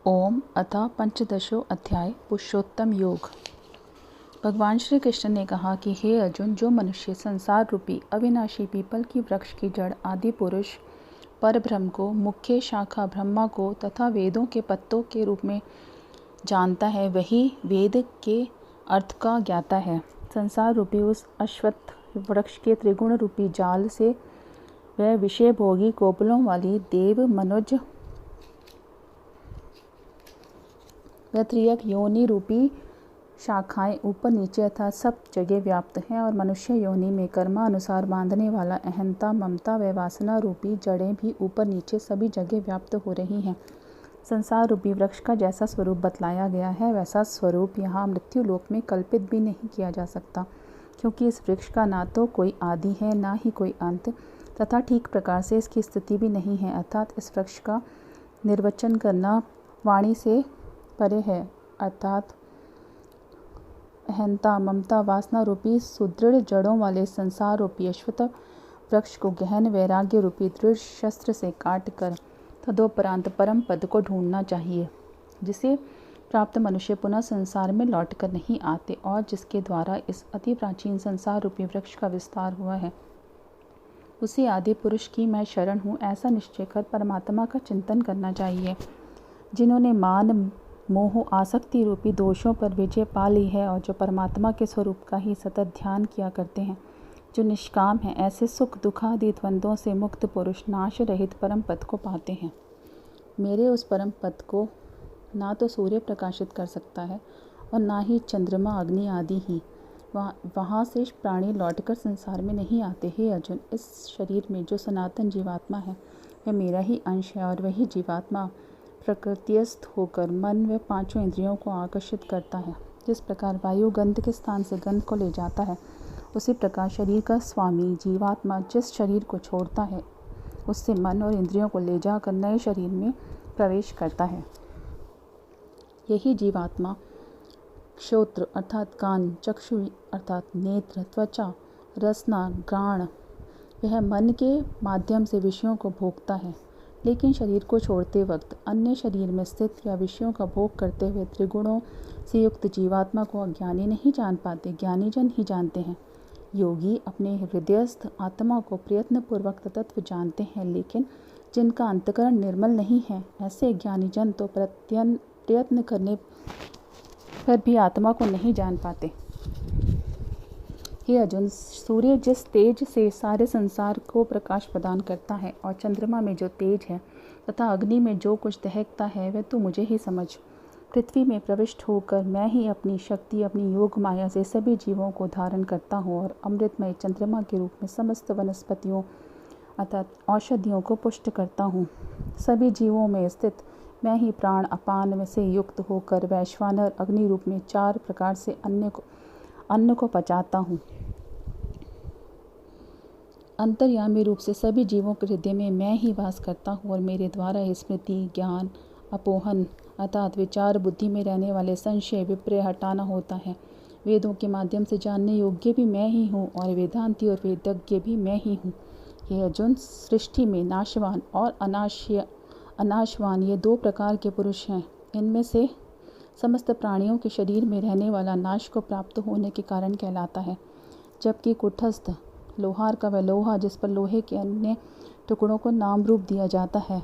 ओम अथ पंचदशो अध्याय पुरुषोत्तम योग। भगवान श्री कृष्ण ने कहा कि हे अर्जुन, जो मनुष्य संसार रूपी अविनाशी पीपल की वृक्ष की जड़ आदि पुरुष परब्रह्म को, मुख्य शाखा ब्रह्मा को तथा वेदों के पत्तों के रूप में जानता है, वही वेद के अर्थ का ज्ञाता है। संसार रूपी उस अश्वत्थ वृक्ष के त्रिगुण रूपी जाल से वह विषय भोगी कोपलों वाली देव, मनुज व त्रियक योनि रूपी शाखाएं ऊपर नीचे अर्थात सब जगह व्याप्त हैं, और मनुष्य योनि में कर्मानुसार बांधने वाला अहंता, ममता व वासना रूपी जड़ें भी ऊपर नीचे सभी जगह व्याप्त हो रही हैं। संसार रूपी वृक्ष का जैसा स्वरूप बतलाया गया है, वैसा स्वरूप यहाँ मृत्यु लोक में कल्पित भी नहीं किया जा सकता, क्योंकि इस वृक्ष का ना तो कोई आदि है, ना ही कोई अंत, तथा ठीक प्रकार से इसकी स्थिति भी नहीं है। अर्थात इस वृक्ष का निर्वचन करना वाणी से परे है। अर्थात अहंता, ममता, वासना रूपी सुदृढ़ जड़ों वाले संसार रूपी अश्वत्थ वृक्ष को गहन वैराग्य रूपी दृढ़ शस्त्र से काट कर तदोपरांत परम पद को ढूंढना चाहिए, जिसे प्राप्त मनुष्य पुनः संसार में लौट कर नहीं आते, और जिसके द्वारा इस अति प्राचीन संसार रूपी वृक्ष का विस्तार हुआ है। उसी आदि पुरुष की मैं शरण हूँ, ऐसा निश्चय कर परमात्मा का चिंतन करना चाहिए। जिन्होंने मान, मोह, आसक्ति रूपी दोषों पर विजय पा ली है, और जो परमात्मा के स्वरूप का ही सतत ध्यान किया करते हैं, जो निष्काम हैं, ऐसे सुख दुखादि द्वंद्वों से मुक्त पुरुष नाश रहित परम पद को पाते हैं। मेरे उस परम पद को ना तो सूर्य प्रकाशित कर सकता है और ना ही चंद्रमा, अग्नि आदि ही। वहाँ से प्राणी लौटकर संसार में नहीं आते। हे अर्जुन, इस शरीर में जो सनातन जीवात्मा है, वह मेरा ही अंश है, और वही जीवात्मा प्रकृतिस्थ होकर मन व पांचों इंद्रियों को आकर्षित करता है। जिस प्रकार वायु गंध के स्थान से गंध को ले जाता है, उसी प्रकार शरीर का स्वामी जीवात्मा जिस शरीर को छोड़ता है, उससे मन और इंद्रियों को ले जाकर नए शरीर में प्रवेश करता है। यही जीवात्मा श्रोत्र अर्थात कान, चक्षु अर्थात नेत्र, त्वचा, रसना, घ्राण, वह मन के माध्यम से विषयों को भोगता है। लेकिन शरीर को छोड़ते वक्त अन्य शरीर में स्थित या विषयों का भोग करते हुए त्रिगुणों से युक्त जीवात्मा को अज्ञानी नहीं जान पाते, ज्ञानी जन ही जानते हैं। योगी अपने हृदयस्थ आत्मा को प्रयत्नपूर्वक तत्व जानते हैं, लेकिन जिनका अंतकरण निर्मल नहीं है, ऐसे ज्ञानी जन तो प्रयत्न करने पर भी आत्मा को नहीं जान पाते। हे अर्जुन, सूर्य जिस तेज से सारे संसार को प्रकाश प्रदान करता है, और चंद्रमा में जो तेज है तथा अग्नि में जो कुछ दहकता है, वह तो मुझे ही समझ। पृथ्वी में प्रविष्ट होकर मैं ही अपनी शक्ति, अपनी योग माया से सभी जीवों को धारण करता हूँ, और अमृतमय चंद्रमा के रूप में समस्त वनस्पतियों अर्थात औषधियों को पुष्ट करता हूँ। सभी जीवों में स्थित मैं ही प्राण अपान में से युक्त होकर वैश्वानर अग्नि रूप में 4 प्रकार से अन्न को पचाता हूँ। अंतर्यामी रूप से सभी जीवों के हृदय में मैं ही वास करता हूँ, और मेरे द्वारा ही स्मृति, ज्ञान, अपोहन अर्थात विचार बुद्धि में रहने वाले संशय विपर्य हटाना होता है। वेदों के माध्यम से जानने योग्य भी मैं ही हूँ, और वेदांती और वेदज्ञ भी मैं ही हूँ। हे अर्जुन, सृष्टि में नाशवान और अनाशवान ये 2 प्रकार के पुरुष हैं। इनमें से समस्त प्राणियों के शरीर में रहने वाला नाश को प्राप्त होने के कारण कहलाता है, जबकि कुटस्थ लोहार का वह लोहा जिस पर लोहे के अन्य टुकड़ों को नाम रूप दिया जाता है,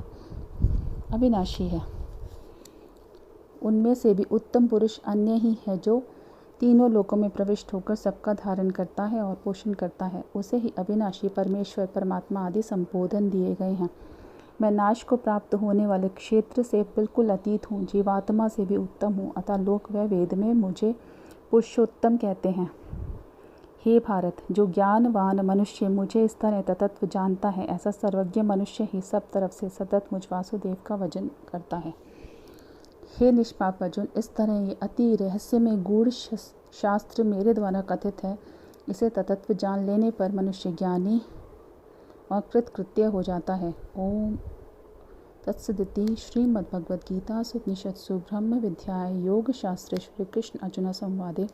अविनाशी है। उनमें से भी उत्तम पुरुष अन्य ही है, जो तीनों लोकों में प्रविष्ट होकर सबका धारण करता है और पोषण करता है। उसे ही अविनाशी परमेश्वर, परमात्मा आदि संबोधन दिए गए हैं। मैं नाश को प्राप्त होने वाले क्षेत्र से बिल्कुल अतीत हूँ, जीवात्मा से भी उत्तम हूँ, अतः लोक व वेद में मुझे पुरुषोत्तम कहते हैं। हे भारत, जो ज्ञानवान मनुष्य मुझे इस तरह तत्व जानता है, ऐसा सर्वज्ञ मनुष्य ही सब तरफ से सतत मुझ वासुदेव का भजन करता है। हे निष्पाप अर्जुन, इस तरह ये अति रहस्य में गूढ़ शास्त्र मेरे द्वारा कथित है। इसे तत्व जान लेने पर मनुष्य ज्ञानी और कृतकृत्य हो जाता है। ओम तत्सदिति। श्रीमद्भगवद्गीतासु उपनिषत्सु ब्रह्म विद्यायां योगशास्त्रे श्रीकृष्ण अर्जुन संवादे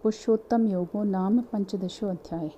पुरुषोत्तम योगो नाम पंचदशो अध्याय।